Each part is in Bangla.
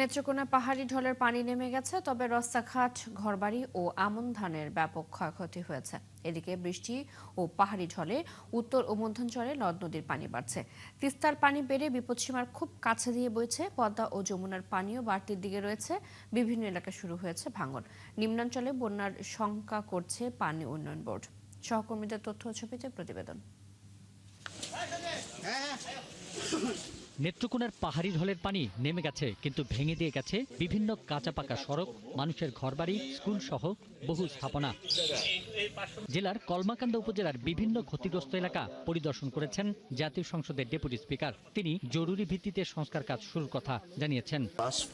নেত্রকোনা পাহাড়ি ঢলের পানি নেমে গেছে, তবে রাস্তাঘাট, ঘরবাড়ি ও আমন ধানের ব্যাপক ক্ষয়ক্ষতি হয়েছে। এদিকে বৃষ্টি ও পাহাড়ি ঢলে উত্তর ও মধ্যাঞ্চলে নদ নদীর পানি বাড়ছে। তিস্তার পানি বেড়ে বিপদসীমার খুব কাছে দিয়ে বইছে। পদ্মা ও যমুনার পানিও বাড়তির দিকে রয়েছে। বিভিন্ন এলাকায় শুরু হয়েছে ভাঙন। নিম্নাঞ্চলে বন্যার শঙ্কা করছে পানি উন্নয়ন বোর্ড। সহকর্মীদের তথ্য ও ছবিতে প্রতিবেদন। নেত্রকোনার পাহাড়ি ঢলের পানি নেমে গেছে, কিন্তু ভেঙে দিয়ে গেছে বিভিন্ন কাঁচা পাকা সড়ক, মানুষের ঘরবাড়ি, স্কুল সহ বহু স্থাপনা। জেলার কলমাকান্দা উপজেলার বিভিন্ন ক্ষতিগ্রস্ত এলাকা পরিদর্শন করেছেন জাতীয় সংসদের ডেপুটি স্পিকার। তিনি জরুরি ভিত্তিতে সংস্কার কাজ শুরুর কথা জানিয়েছেন।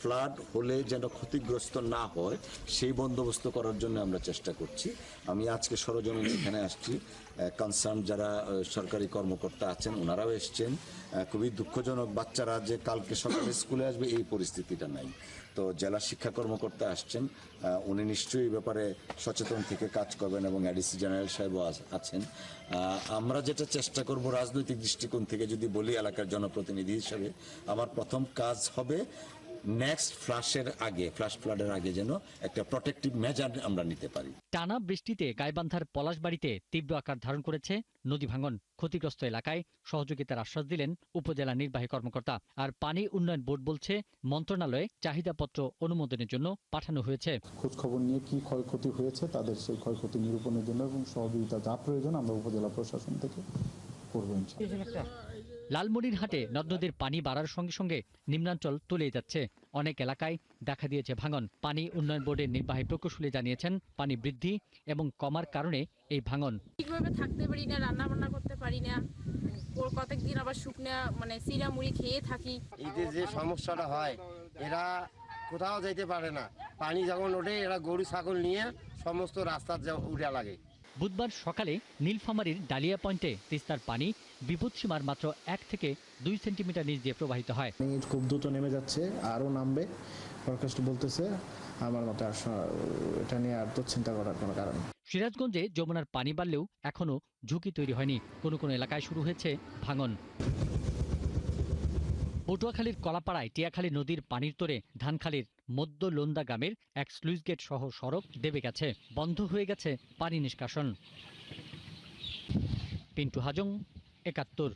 ফ্লাড হলে যেন ক্ষতিগ্রস্ত না হয় সেই বন্দোবস্ত করার জন্য আমরা চেষ্টা করছি। আমি আজকে সরজমিনে এখানে আসছি, কনসার্ন যারা সরকারি কর্মকর্তা আছেন ওনারাও এসছেন। খুবই দুঃখজনক, বাচ্চারা যে কালকে সকালে স্কুলে আসবে এই পরিস্থিতিটা নাই। তো জেলা শিক্ষা কর্মকর্তা আসছেন, উনি নিশ্চয়ই এই ব্যাপারে সচেতন থেকে কাজ করবেন এবং এডিসি জেনারেল সাহেবও আছেন। আমরা যেটা চেষ্টা করব, রাজনৈতিক দৃষ্টিকোণ থেকে যদি বলি, এলাকার জনপ্রতিনিধি হিসেবে আমার প্রথম কাজ হবে নেক্সট ফ্লাশ ফ্লাডের আগে যেন একটা প্রটেক্টিভ মেজার আমরা নিতে পারি। টানা বৃষ্টিতে গাইবান্ধার পলাশবাড়িতে তীব্র আকার ধারণ করেছে নদী ভাঙন। ক্ষতিগ্রস্ত এলাকায় সহযোগিতার আশ্বাস দিলেন উপজেলা নির্বাহী কর্মকর্তা। আর পানি উন্নয়ন বোর্ড বলছে, মন্ত্রণালয়ে চাহিদাপত্র অনুমোদনের জন্য পাঠানো হয়েছে। খোঁজ খবর নিয়ে কি ক্ষয়ক্ষতি হয়েছে তাদের সেই ক্ষয়ক্ষতি নিরূপণের জন্য এবং সহযোগিতা যা প্রয়োজন আমরা উপজেলা প্রশাসন থেকে করব। লালমনিরহাটে নদ নদীর পানি বাড়ার সঙ্গে সঙ্গে নিম্নাঞ্চল তলিয়ে যাচ্ছে। অনেক এলাকায় দেখা দিয়েছে ভাঙন। পানি উন্নয়ন বোর্ডের নির্বাহী প্রকৌশলী জানিয়েছেন, পানি বৃদ্ধি এবং কমার কারণে এই ভাঙন। ঠিকভাবে থাকতে পারি না, রান্না বান্না করতে পারি না, কতদিন আবার শুকনা চিরা মুড়ি খেয়ে থাকি। এদের যে সমস্যাটা হয়, এরা কোথাও যেতে পারে না। পানি যখন ওঠে এরা গরু ছাগল নিয়ে সমস্ত রাস্তা উঠে লাগে। বুধবার সকালে নীলফামারীর ডালিয়া পয়েন্টে তিস্তার পানি বিপদসীমার মাত্র 1 থেকে 2 সেন্টিমিটার নিচ দিয়ে প্রবাহিত হয়। খুব দ্রুত নেমে যাচ্ছে, আরও নামবে ফরকাস্ট বলতেছে। আমার মতে এটা নিয়ে আর দুশ্চিন্তা করার কোনো কারণ নেই। সিরাজগঞ্জে যমুনার পানি বাড়লেও এখনো ঝুঁকি তৈরি হয়নি। কোনো কোনো এলাকায় শুরু হয়েছে ভাঙন। পটুয়াখালীর কলাপাড়ায় টিয়াখালী নদীর পানির তোরে ধানখালীর মধ্য লোন্দা গ্রামের এক স্লুইস গেট সহ সড়ক দেবে গেছে। বন্ধ হয়ে গেছে পানি নিষ্কাশন। পিন্টু হাজং, ৭১।